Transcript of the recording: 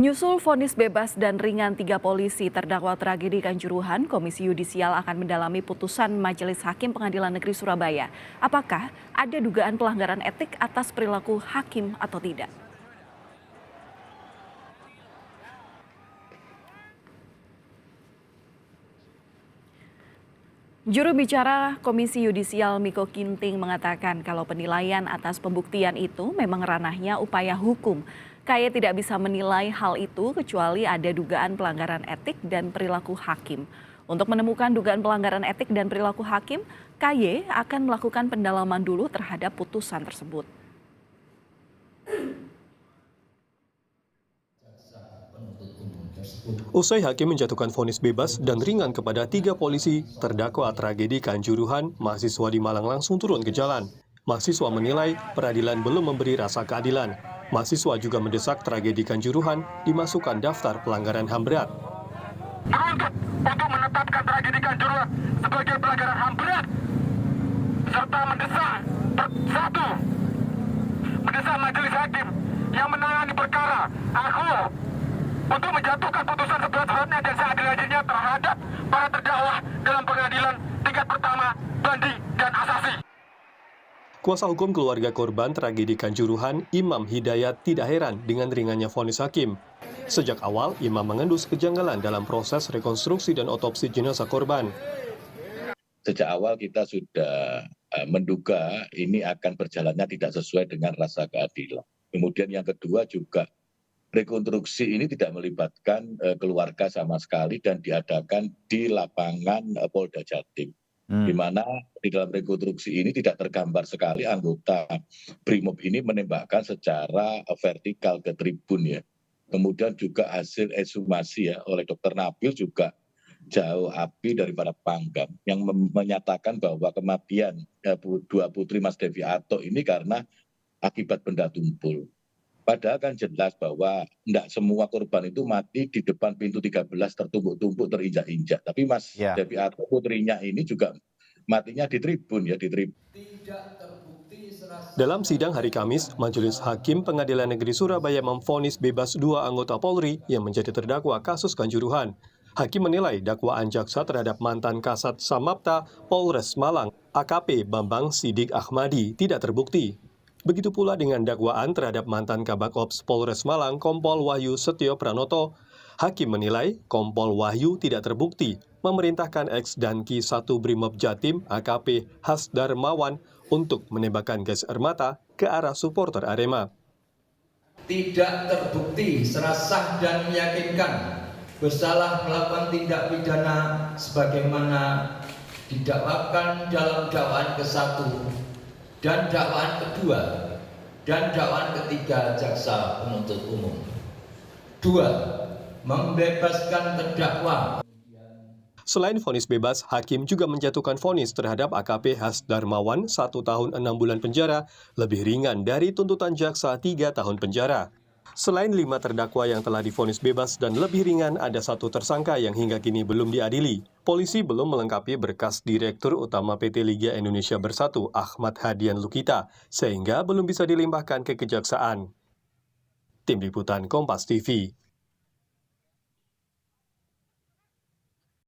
Nyusul vonis bebas dan ringan 3 polisi terdakwa tragedi Kanjuruhan, Komisi Yudisial akan mendalami putusan Majelis Hakim Pengadilan Negeri Surabaya. Apakah ada dugaan pelanggaran etik atas perilaku hakim atau tidak? Juru bicara Komisi Yudisial Miko Ginting mengatakan kalau penilaian atas pembuktian itu memang ranahnya upaya hukum. KY tidak bisa menilai hal itu kecuali ada dugaan pelanggaran etik dan perilaku hakim. Untuk menemukan dugaan pelanggaran etik dan perilaku hakim, KY akan melakukan pendalaman dulu terhadap putusan tersebut. Usai hakim menjatuhkan vonis bebas dan ringan kepada 3 polisi terdakwa tragedi Kanjuruhan, mahasiswa di Malang langsung turun ke jalan. Mahasiswa menilai peradilan belum memberi rasa keadilan. Mahasiswa juga mendesak tragedi Kanjuruhan dimasukkan daftar pelanggaran HAM berat. Menuntut untuk menetapkan tragedi Kanjuruhan sebagai pelanggaran HAM berat, serta mendesak mendesak majelis hakim yang menangani perkara aku untuk menjatuhkan putusan seberat-beratnya dan seadil-adilnya terhadap para terdakwa dalam pengadilan tingkat pertama, banding, dan asasi. Kuasa hukum keluarga korban tragedi Kanjuruhan, Imam Hidayat, tidak heran dengan ringannya vonis hakim. Sejak awal, Imam mengendus kejanggalan dalam proses rekonstruksi dan otopsi jenazah korban. Sejak awal kita sudah menduga ini akan berjalannya tidak sesuai dengan rasa keadilan. Kemudian yang kedua juga rekonstruksi ini tidak melibatkan keluarga sama sekali dan diadakan di lapangan Polda Jatim. Di mana di dalam rekonstruksi ini tidak tergambar sekali anggota Brimob ini menembakkan secara vertikal ke tribun ya. Kemudian juga hasil ekshumasi ya oleh Dr. Nabil juga jauh api daripada panggang yang menyatakan bahwa kematian dua putri Mas Devi Ato ini karena akibat benda tumpul. Padahal kan jelas bahwa tidak semua korban itu mati di depan pintu 13 tertumpuk-tumpuk terinjak-injak. Tapi Mas Devi Ato putrinya ini juga matinya di tribun ya, di tribun. Dalam sidang hari Kamis, Majelis Hakim Pengadilan Negeri Surabaya memvonis bebas 2 anggota Polri yang menjadi terdakwa kasus Kanjuruhan. Hakim menilai dakwaan jaksa terhadap mantan Kasat Samapta Polres Malang, AKP Bambang Sidik Ahmadi, tidak terbukti. Begitu pula dengan dakwaan terhadap mantan Kabak Ops Polres Malang, Kompol Wahyu Setio Pranoto. Hakim menilai Kompol Wahyu tidak terbukti memerintahkan X dan Ki-1 Brimob Jatim AKP Hasdarmawan untuk menembakkan gas air mata ke arah supporter Arema. Tidak terbukti secara sah dan meyakinkan bersalah melakukan tindak pidana sebagaimana didakwakan dalam dakwaan ke-1 dan dakwaan kedua dan dakwaan ketiga jaksa penuntut umum. 2. Membebaskan terdakwa. Selain vonis bebas, hakim juga menjatuhkan vonis terhadap AKP Hasdarmawan 1 tahun 6 bulan penjara, lebih ringan dari tuntutan jaksa 3 tahun penjara. Selain 5 terdakwa yang telah divonis bebas dan lebih ringan, ada 1 tersangka yang hingga kini belum diadili. Polisi belum melengkapi berkas Direktur Utama PT Liga Indonesia Bersatu Ahmad Hadian Lukita, sehingga belum bisa dilimpahkan ke Kejaksaan. Tim Liputan Kompas TV.